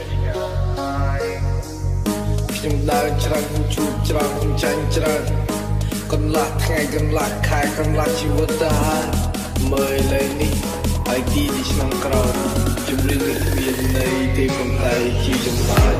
ខ្ញុំដើរច្រើនជួបច្រើនចាញ់ច្រើនកន្លះថ្ងៃកន្លះខែកន្លះជីវិតទៅហើយមើលលេងនេះហើយទីឆ្នាំក្រោយជំរឿននេះមានន័យទេប៉ុន្តែជាចម្លើយ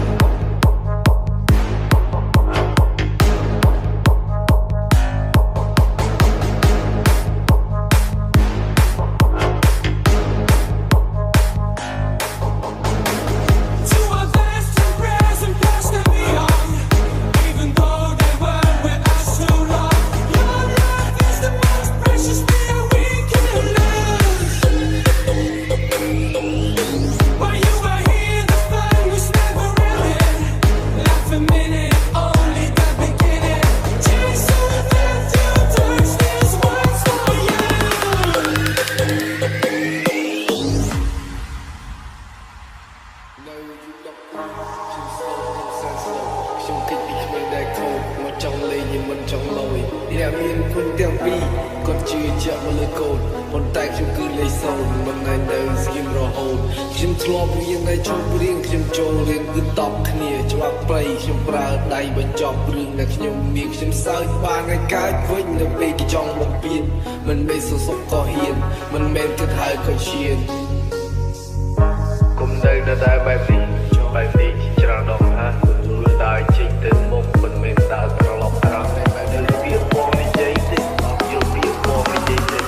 ខ្ញុំគិតពីគ្មានដែលខូចមកចង់លេងnhưngមិនចង់លយអ្នកមានគុណទាំងពីរគាត់ជឿជាក់មកលើកូនប៉ុន្តែខ្ញុំគឺលេខសូន្យមិនណែនៅស្គីមរហូតខ្ញុំធ្លាប់រៀននៅជុំរៀងខ្ញុំចូលរៀនគឺតបគ្នាច្បាប់ព្រៃខ្ញុំប្រើដៃបញ្ចប់រឿងដែលខ្ញុំមានខ្ញុំសើចបានឲ្យកើតវិញនៅពេលគេចង់បំពេញមិនមែនសសុខក៏ហ៊ានមិនមែនគិតហើយក៏ឈានគុំនៅតែបែបនេះច្រើនដងថាខ្លួនដើរចេញទៅមុខមិនមែនដើរត្រឡប់ក្រោយតែបែបនេះវាបងនិយាយទេយកវាបងនិយាយទេ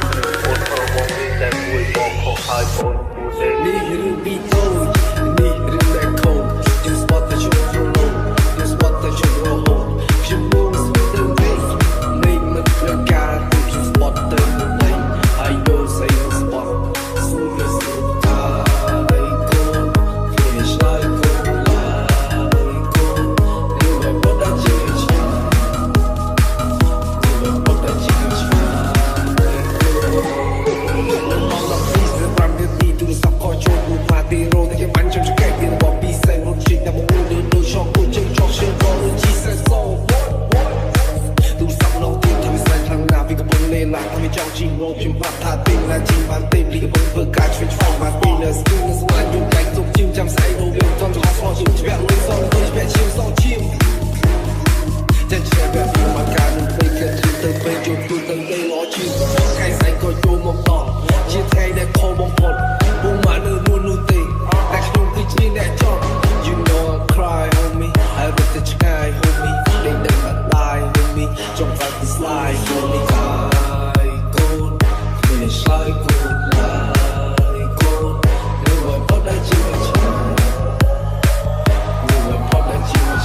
អូនប្រមងវាតែមួយបងខុសហើយបងពូទេនេះរឿងពីតូចនេះរឿងដែលខូចខ្ញុំស្បត់តែជុំប្រឡូខ្ញុំស្បត់តែជុំរហូតខ្ញុំមកស្បត់ទៅវិញនេះមិនត្រូវការទេខ្ញុំស្បត់ទៅវិញហើយយកស្អីមកស្បត់ស៊ូទៅស៊ូតាខ្ញុំប្រាប់ថាទីណាជីបានទីលីបងធ្វើការជួយឆ្លងមកពីនៅស្គូនៅស្មាយយំតែទុកជិមចាំស្អីរវាងតន់ឆ្លងឆ្លងជិមជ្រះលុយសងទៅជ្រះឈាមសងឈាមចាច់ជ្រះបែបពីមកការនឹងពេកគេទៅពេកជួបទូទៅទៅល្អឈាមថ្ងៃស្អែកក៏ចូលមកតជាថ្ងៃដែលខំបំផុតពុំមកនៅនោះទេតែខ្ញុំគឺជាអ្នកចង់ You know I cry homie I rip the sky homie they don't lie homie ចង់phải the slide homie Like good, like good. You will put that you much. You will put that you much.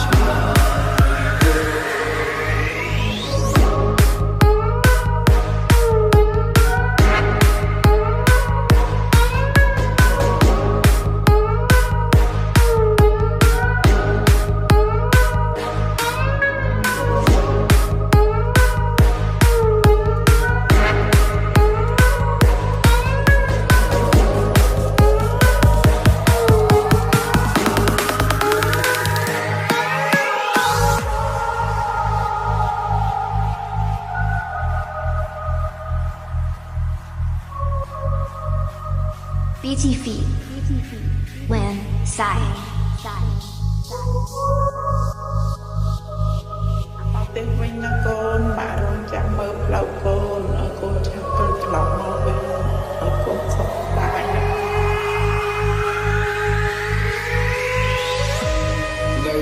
BT feet when side ទៅវិញណាកូនបាក់រងចាំមើលផ្លូវកូនឲ្យកូនចាំទៅត្រឡប់មកវិញឲ្យកូនសុខស្ដាយណានៅ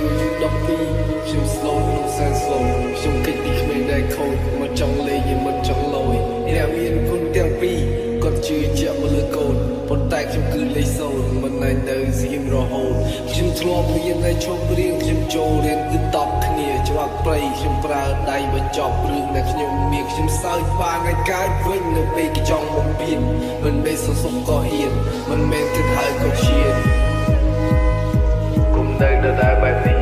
យុគ12ខ្ញុំ slow ក្នុងសែន slow ខ្ញុំគិតពីគ្មានដែលខូចមកចង់លេងnhưngមិនចង់លយអ្នកមានគុណទាំងពីរគាត់ជឿជាក់មកលើកូនប៉ុន្តែខ្ញុំគឺលេខសូន្យមិនណែនៅស្គីមរហូតខ្ញុំធ្លាប់រៀននៅជុំរៀងខ្ញុំចូលរៀនគឺតបគ្នាច្បាប់ព្រៃខ្ញុំប្រើដៃបញ្ចប់រឿងដែលខ្ញុំមានខ្ញុំសើចបានឲ្យកើតវិញនៅពេលគេចង់បំពេញមិនមែនសសុខក៏ហ៊ានមិនមែនគិតហើយក៏ឈានគុំនៅតែបែបនេះ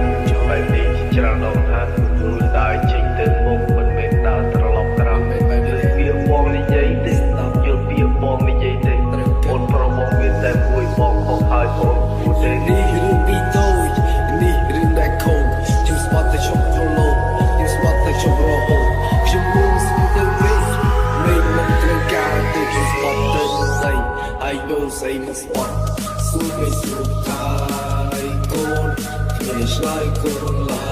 ច្រើនដងថាខ្លួនដើរចេញទៅមុខមិនមែនដើរត្រឡប់ក្រោយបែបនេះវាបងនិយាយទេយល់ពីបងនិយាយទេអូនប្រមងវាតែមួយបងខុសហើយបងពូទេនេះរឿងពីតូចនេះរឿងដែលខូចខ្ញុំស្បត់តែជុំប្រឡូខ្ញុំស្បត់តែជុំរហូតខ្ញុំមកស្បត់ទៅវិញមិនត្រូវការទេខ្ញុំស្បត់ទៅស្អីហើយយកស្អីមកស្បត់ស៊ូមិនស៊ូតា ចេះឆ្លើយកូនឡើ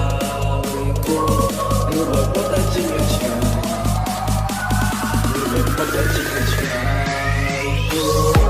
យកូននៅបើបត់តែជាឆ្ងាយនៅបើបត់តែជាឆ្ងាយ